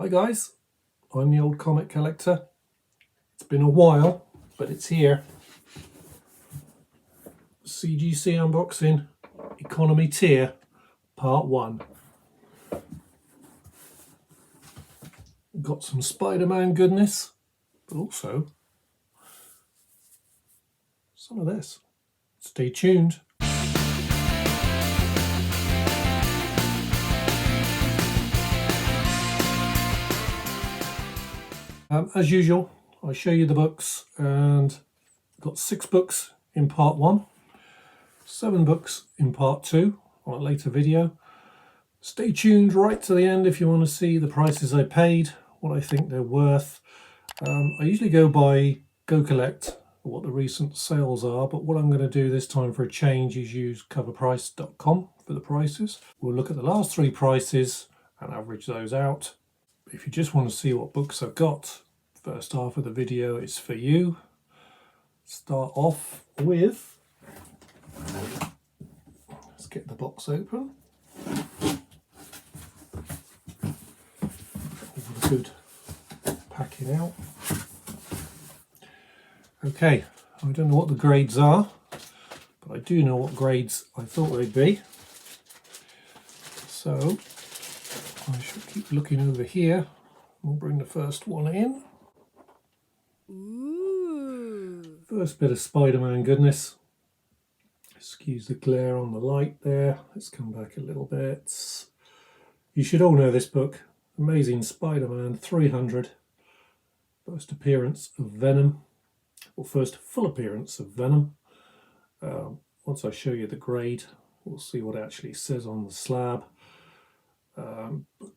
Hi guys, I'm the old comic collector. It's been a while, but it's here. CGC unboxing, economy tier, part 1. Got some SpiderMan goodness, but also some of this. Stay tuned. As usual, I show you the books, and got 6 books in part 1, 7 books in part 2 on a later video. Stay tuned right to the end if you want to see the prices I paid, what I think they're worth. I usually go by Go Collect, what the recent sales are, but what I'm going to do this time for a change is use coverprice.com for the prices. We'll look at the last 3 prices and average those out. If you just want to see what books I've got, first half of the video is for you. Start off with, let's get the box open. All the good packing out. Okay, I don't know what the grades are, but I do know what grades I thought they'd be. So I should keep looking over here. We'll bring the first one in. Ooh. First bit of SpiderMan goodness. Excuse the glare on the light there. Let's come back a little bit. You should all know this book. Amazing Spider-Man 300. First appearance of Venom. Or first full appearance of Venom. Once I show you the grade, we'll see what it actually says on the slab.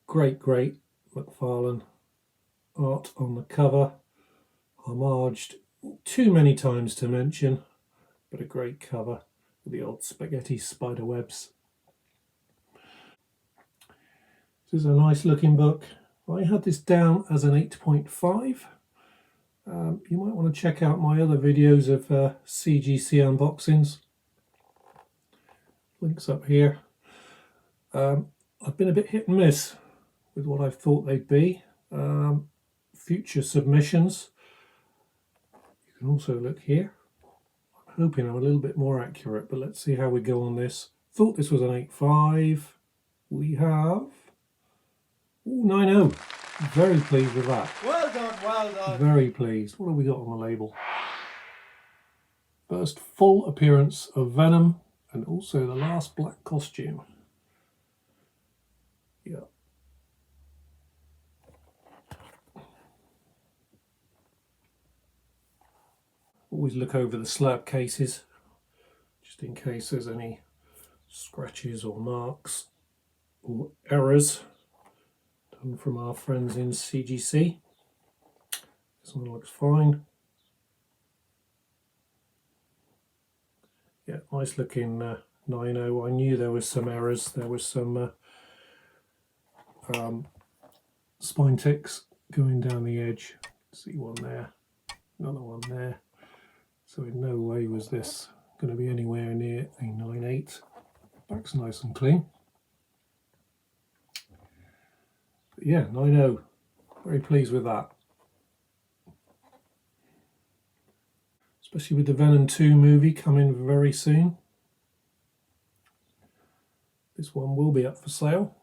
Great McFarlane art on the cover. Homaged too many times to mention, but a great cover with the old spaghetti spider webs. This is a nice looking book. I had this down as an 8.5. You might want to check out my other videos of CGC unboxings. Links up here. I've been a bit hit and miss with what I thought they'd be. Future submissions. You can also look here. I'm hoping I'm a little bit more accurate, but let's see how we go on this. Thought this was an 8.5. We have 9.0. Very pleased with that. Well done, well done. Very pleased. What have we got on the label? First full appearance of Venom, and also the last black costume. Yeah. Always look over the slab cases, just in case there's any scratches or marks or errors done from our friends in CGC. This one looks fine. Yeah, nice looking 9.0. I knew there was some errors. There was some spine ticks going down the edge. See one there, another one there. So in no way was this going to be anywhere near a 9.8. Back's nice and clean. But yeah, 9.0. Very pleased with that. Especially with the Venom 2 movie coming very soon. This one will be up for sale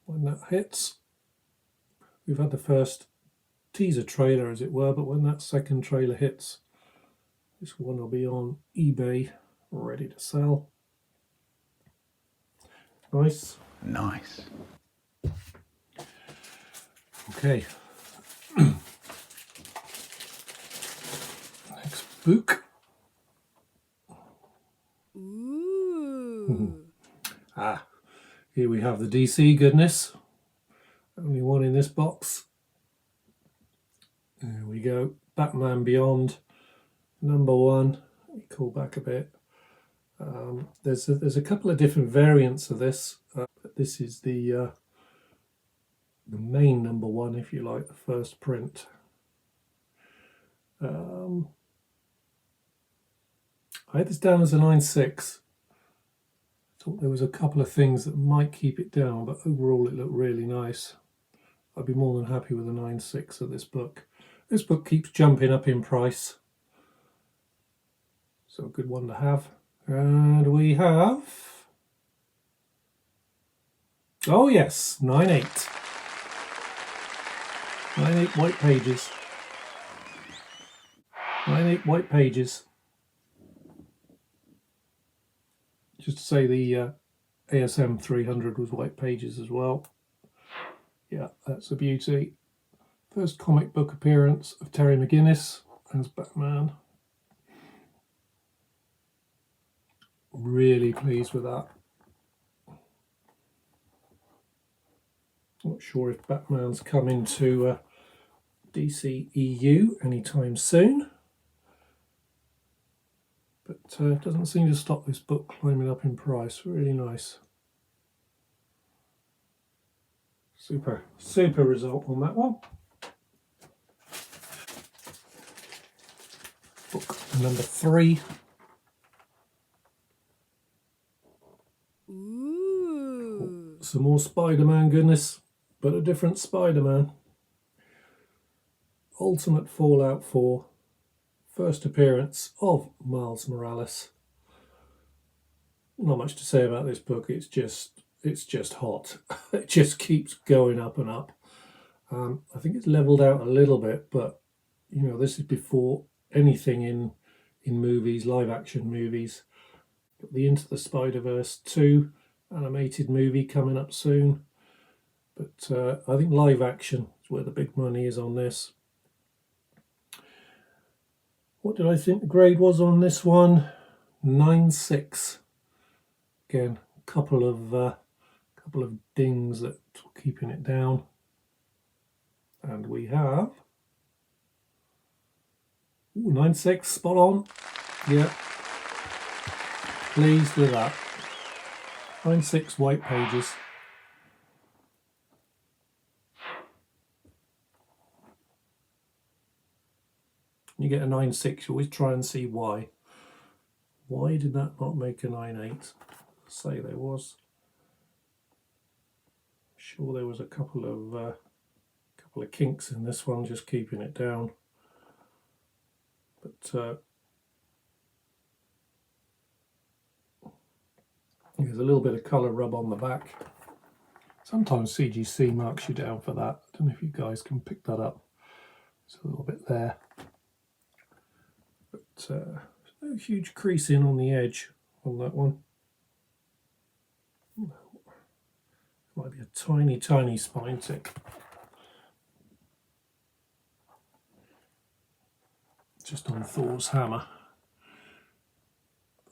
when that hits. We've had the first teaser trailer, as it were, but when that second trailer hits, this one will be on eBay, ready to sell. Nice. Nice. Okay. Next book. Ooh. Here we have the DC goodness. Only one in this box. There we go. Batman Beyond, #1. Let me call back a bit. There's a couple of different variants of this. But this is the main #1, if you like, the first print. I had this down as a 9.6. Thought there was a couple of things that might keep it down, but overall it looked really nice. I'd be more than happy with a 9.6 of this book. This book keeps jumping up in price, so a good one to have. And we have, oh yes, 9.8. 9.8 white pages. 9.8 white pages. Just to say the ASM 300 was white pages as well. Yeah, that's a beauty. First comic book appearance of Terry McGinnis as Batman. Really pleased with that. Not sure if Batman's coming to DC EU anytime soon, but it doesn't seem to stop this book climbing up in price. Really nice. Super result on that one. Book number 3. Ooh. Some more Spider-Man goodness, but a different Spider-Man. Ultimate Fallout 4. First appearance of Miles Morales. Not much to say about this book. It's just hot. It just keeps going up and up. I think it's leveled out a little bit, but you know, this is before anything in movies, live action movies. Got the Into the Spider-Verse 2 animated movie coming up soon, but I think live action is where the big money is on this. What did I think the grade was on this one? 9.6. Again, a couple of dings that are keeping it down. And we have 9.6, spot on. Yeah, pleased with that. 9.6 white pages. You get a 9.6, you always try and see why. Why did that not make a 9.8? Say there was. Sure, there was a couple of kinks in this one, just keeping it down. But there's a little bit of colour rub on the back. Sometimes CGC marks you down for that. I don't know if you guys can pick that up. It's a little bit there. But no huge creasing on the edge on that one. Might be a tiny spine tick. Just on Thor's hammer,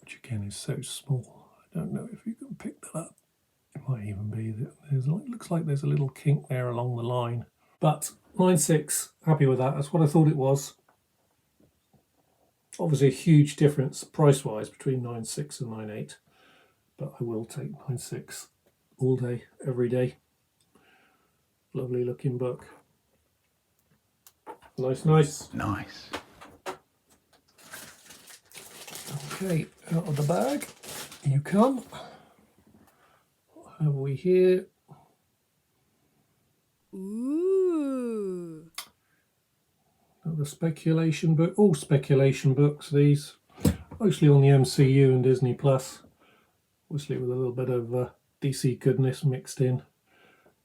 which again is so small. I don't know if you can pick that up. It might even be that it looks like there's a little kink there along the line. But 9.6, happy with that. That's what I thought it was. Obviously a huge difference price-wise between 9.6 and 9.8, but I will take 9.6 all day, every day. Lovely looking book. Nice. Okay, out of the bag you come. What have we here? Ooh. Another speculation book. All speculation books, these. Mostly on the MCU and Disney Plus. Obviously with a little bit of DC goodness mixed in.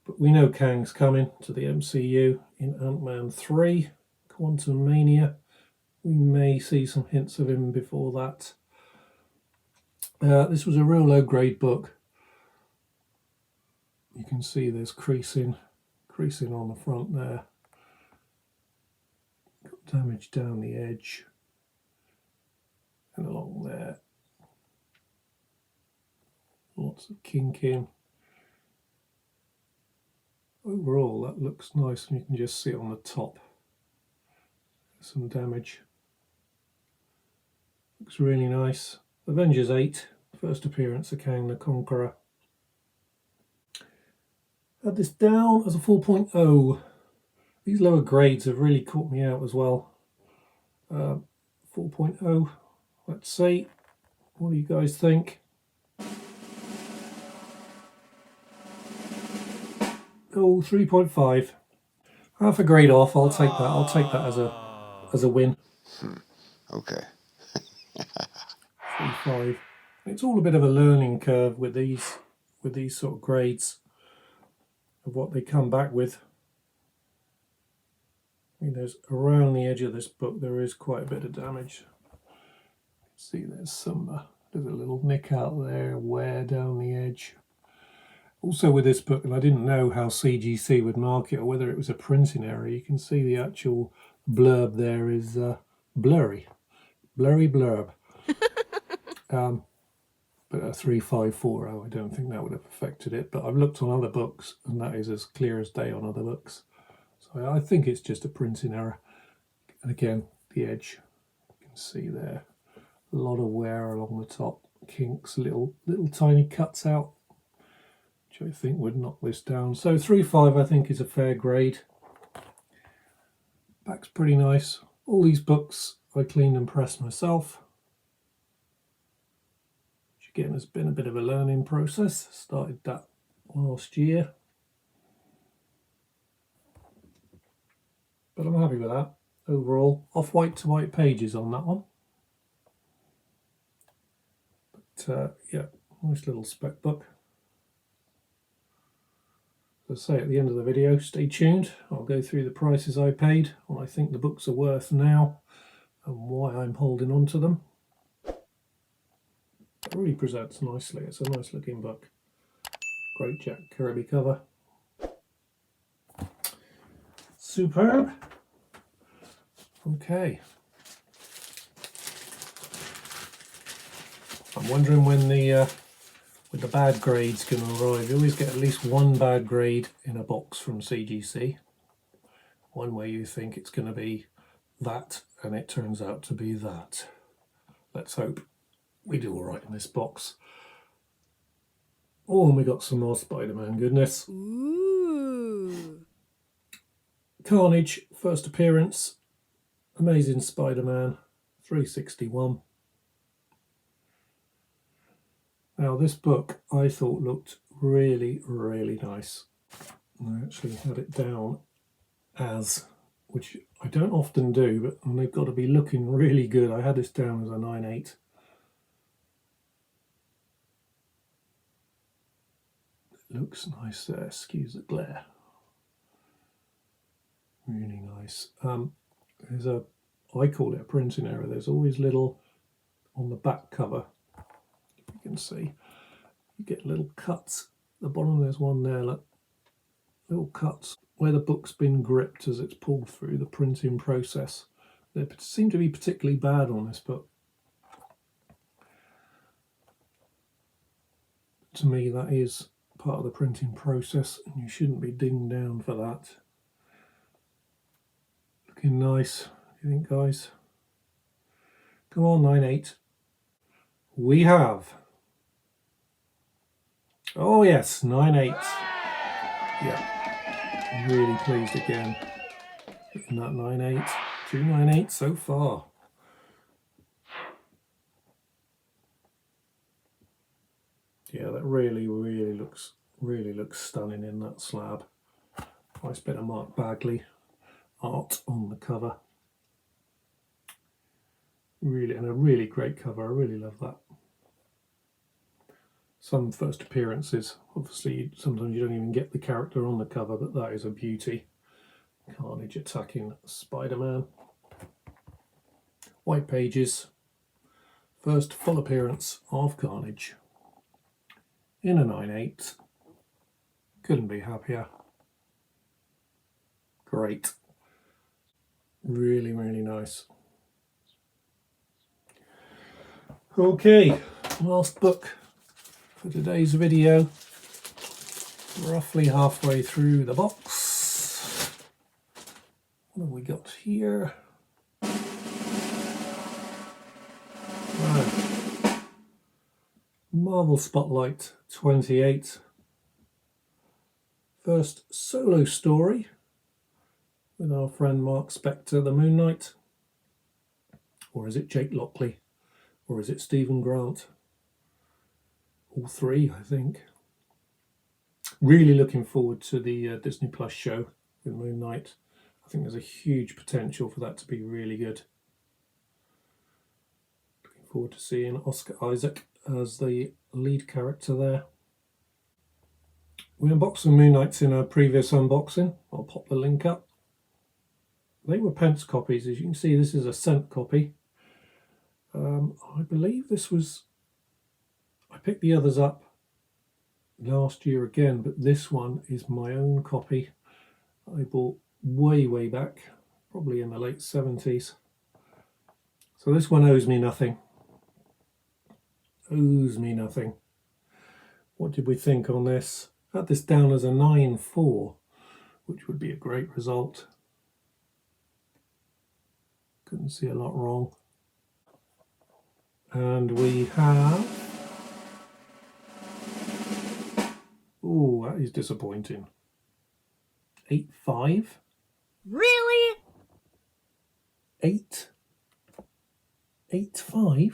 But we know Kang's coming to the MCU in Ant-Man 3, Quantumania. We may see some hints of him before that. This was a real low-grade book. You can see there's creasing on the front there. Got damage down the edge and along there. Lots of kinking. Overall, that looks nice, and you can just see it on the top. Some damage. Looks really nice. Avengers 8, first appearance of Kang the Conqueror. Had this down as a 4.0. These lower grades have really caught me out as well. 4.0, let's see. What do you guys think? Oh, 3.5. Half a grade off. I'll take that. I'll take that as a win. Okay. 3-5. It's all a bit of a learning curve with these sort of grades of what they come back with. I mean, there's around the edge of this book there is quite a bit of damage. See, there's a little nick out there, wear down the edge. Also with this book, and I didn't know how CGC would mark it or whether it was a printing error, you can see the actual blurb there is blurry blurb. But a 3540, I don't think that would have affected it. But I've looked on other books, and that is as clear as day on other books. So I think it's just a printing error. And again, the edge, you can see there, a lot of wear along the top, kinks, little tiny cuts out, which I think would knock this down. So 3-5, I think, is a fair grade. Back's pretty nice. All these books I cleaned and pressed myself. Again, it's been a bit of a learning process. Started that last year. But I'm happy with that. Overall, off-white to white pages on that one. But yeah, nice little spec book. As I say at the end of the video, stay tuned. I'll go through the prices I paid, what I think the books are worth now, and why I'm holding on to them. It really presents nicely. It's a nice looking book. Great Jack Kirby cover. Superb. Okay. I'm wondering when the bad grade's going to arrive. You always get at least one bad grade in a box from CGC. One where you think it's going to be that, and it turns out to be that. Let's hope we do all right in this box. Oh, and we got some more SpiderMan goodness. Ooh. Carnage, first appearance. Amazing Spider-Man, 361. Now this book I thought looked really, really nice. I actually had it down as, which I don't often do, but they've got to be looking really good. I had this down as a 9.8. Looks nice there, excuse the glare. Really nice. There's I call it a printing error. There's always little, on the back cover, if you can see, you get little cuts. At the bottom there's one there, look, little cuts where the book's been gripped as it's pulled through the printing process. They seem to be particularly bad on this book. To me, that is part of the printing process, and you shouldn't be digging down for that. Looking nice, you think, guys? Come on, 9.8. We have. Oh yes, 9.8. Yeah, I'm really pleased again. Hitting that 9.8. 2.98 so far. Yeah, that really looks stunning in that slab. Nice bit of Mark Bagley art on the cover. Really, and a really great cover. I really love that. Some first appearances, obviously sometimes you don't even get the character on the cover, but that is a beauty. Carnage attacking Spider-Man. White pages. First full appearance of Carnage in a 9.8. Couldn't be happier. Great. Really, really nice. Okay, last book for today's video. Roughly halfway through the box. What have we got here? Right. Marvel Spotlight 28. First solo story with our friend Mark Spector, the Moon Knight. Or is it Jake Lockley? Or is it Stephen Grant? All three, I think. Really looking forward to the Disney Plus show with Moon Knight. I think there's a huge potential for that to be really good. Looking forward to seeing Oscar Isaac as the lead character there. We unboxed some Moon Knights in our previous unboxing. I'll pop the link up. They were pence copies. As you can see, this is a cent copy. I believe this was... I picked the others up last year again, but this one is my own copy. I bought way back, probably in the late 70s. So this one owes me nothing. Owes me nothing. What did we think on this? I had this down as a 9.4, which would be a great result. Couldn't see a lot wrong. And we have... Oh, that is disappointing. 8.5. Really? 8.5.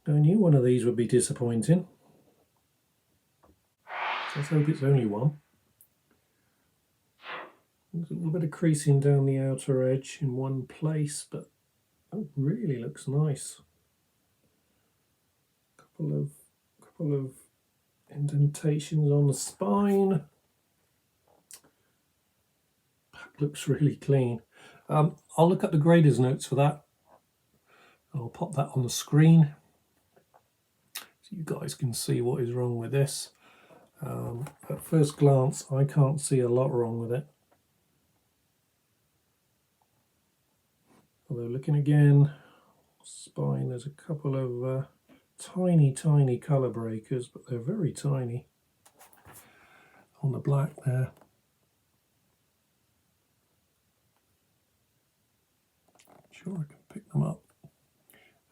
I knew one of these would be disappointing. Let's hope it's only one. There's a little bit of creasing down the outer edge in one place, but that really looks nice. Couple of indentations on the spine. That looks really clean. I'll look at the grader's notes for that. I'll pop that on the screen so you guys can see what is wrong with this. At first glance, I can't see a lot wrong with it. Although looking again, spine, there's a couple of tiny colour breakers, but they're very tiny on the black there. Sure, I can pick them up.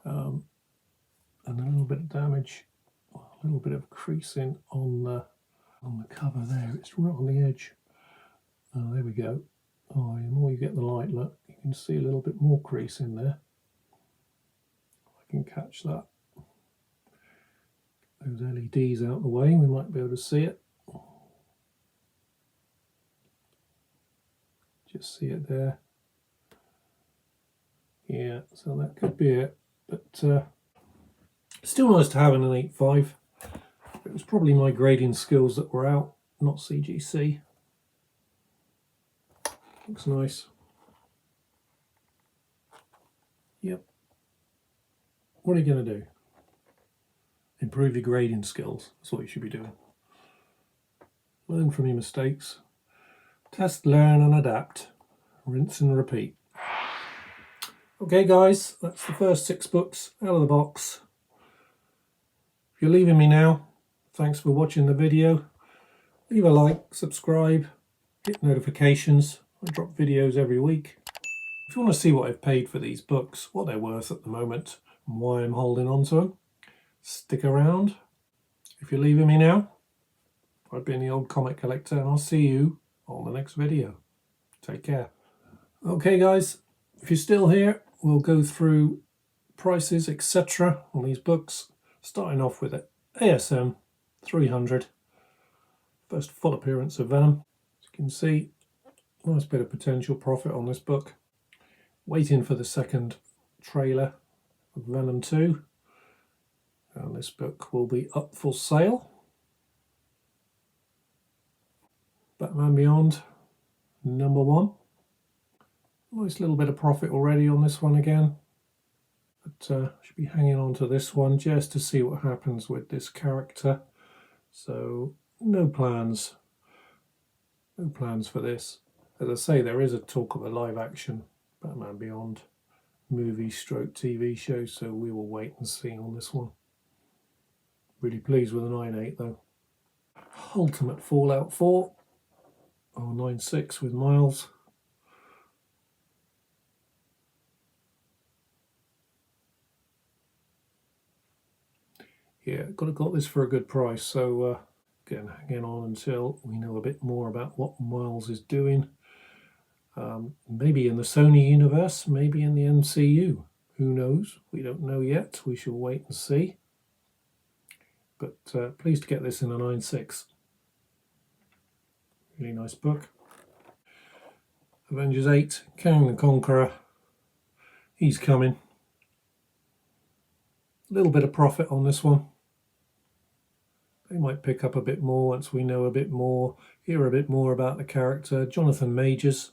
And a little bit of damage, a little bit of creasing on the cover there. It's right on the edge. Oh, there we go. Oh, the more you get the light, look, you can see a little bit more crease in there. I can catch that. Those LEDs out the way, we might be able to see it. Just see it there. Yeah, so that could be it. But still nice to have in an 8.5. It was probably my grading skills that were out, not CGC. Looks nice. Yep. What are you going to do? Improve your grading skills. That's what you should be doing. Learn from your mistakes. Test, learn and adapt. Rinse and repeat. Okay guys, that's the first 6 books out of the box. If you're leaving me now, thanks for watching the video. Leave a like, subscribe, hit notifications. I drop videos every week. If you want to see what I've paid for these books, what they're worth at the moment, and why I'm holding on to them, stick around. If you're leaving me now, I've been the Old Comic Collector, and I'll see you on the next video. Take care. Okay guys, if you're still here, we'll go through prices, etc. on these books, starting off with it. ASM 300. First full appearance of Venom. As you can see, nice bit of potential profit on this book. Waiting for the second trailer of Venom 2. And this book will be up for sale. Batman Beyond #1. Nice little bit of profit already on this one again. But should be hanging on to this one just to see what happens with this character. So no plans. No plans for this. As I say, there is a talk of a live action Batman Beyond movie stroke TV show, so we will wait and see on this one. Really pleased with the 9.8 though. Ultimate Fallout 4, or 9.6 with Miles. Yeah, got this for a good price, so again, hanging on until we know a bit more about what Miles is doing. Maybe in the Sony universe, maybe in the MCU. Who knows? We don't know yet. We shall wait and see. But pleased to get this in a 9.6. Really nice book. Avengers 8, Kang the Conqueror. He's coming. A little bit of profit on this one. They might pick up a bit more once we know a bit more, hear a bit more about the character. Jonathan Majors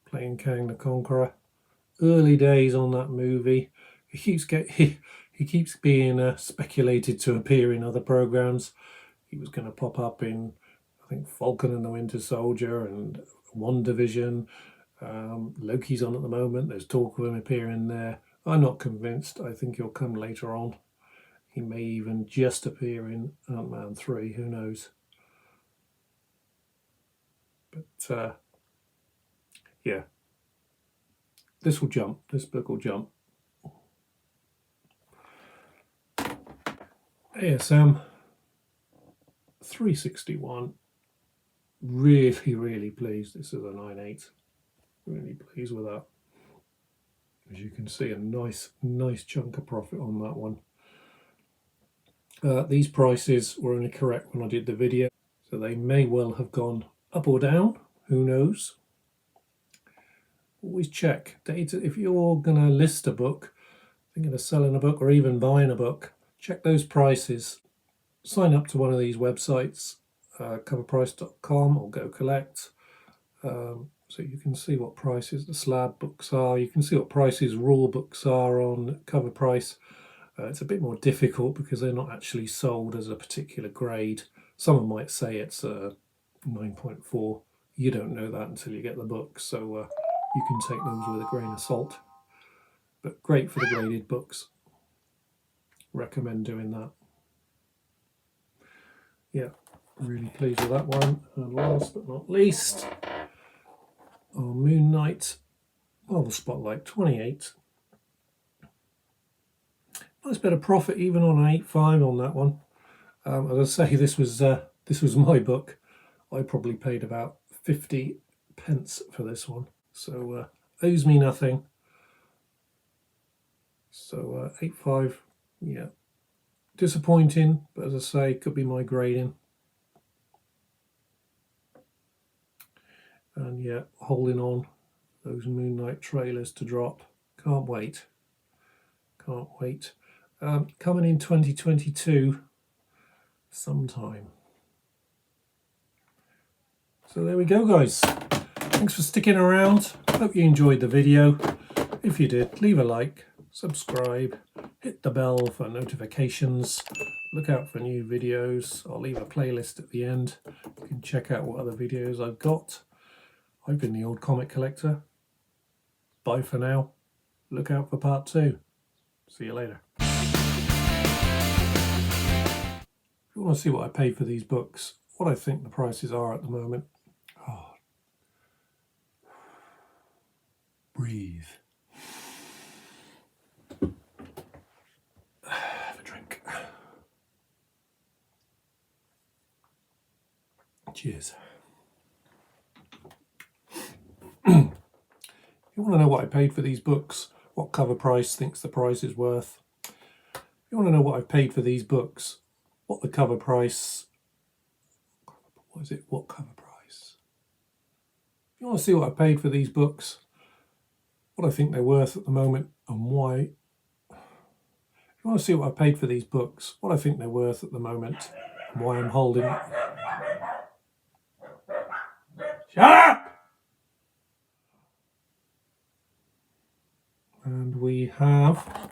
playing Kang the Conqueror. Early days on that movie. He keeps being speculated to appear in other programs. He was going to pop up in, I think, Falcon and the Winter Soldier and WandaVision. Loki's on at the moment. There's talk of him appearing there. I'm not convinced. I think he'll come later on. He may even just appear in Ant-Man 3. Who knows? But yeah, this will jump. This book will jump. ASM 361. Really pleased. This is a 9.8. Really pleased with that. As you can see, a nice chunk of profit on that one. These prices were only correct when I did the video, so they may well have gone up or down. Who knows? Always check data. If you're going to list a book, thinking of selling a book or even buying a book, check those prices. Sign up to one of these websites, coverprice.com or Go Collect, so you can see what prices the slab books are. You can see what prices raw books are on Cover Price. It's a bit more difficult because they're not actually sold as a particular grade. Someone might say it's a 9.4. You don't know that until you get the book, so you can take those with a grain of salt. But great for the graded books. Recommend doing that. Yeah, really pleased with that one. And last but not least, our Moon Knight Marvel Spotlight 28. Nice bit of profit even on an 8.5 on that one. As I say, this was my book. I probably paid about 50 pence for this one, so owes me nothing. So 8.5, yeah, disappointing, but as I say, could be my grading. And yeah, holding on those Moon Knight trailers to drop. Can't wait. Can't wait. Coming in 2022 sometime. So there we go, guys. Thanks for sticking around. Hope you enjoyed the video. If you did, leave a like, subscribe, hit the bell for notifications. Look out for new videos. I'll leave a playlist at the end. You can check out what other videos I've got. I've been the Old Comic Collector. Bye for now. Look out for part 2. See you later. If you want to see what I paid for these books, what I think the prices are at the moment. Oh. Breathe. Have a drink. Cheers. If you want to know what I paid for these books, what Cover Price thinks the price is worth, if you want to know what I've paid for these books, what the cover price, what cover price? If you want to see what I paid for these books, what I think they're worth at the moment, and why. If you want to see what I paid for these books, what I think they're worth at the moment, and why I'm holding it. Shut up! And we have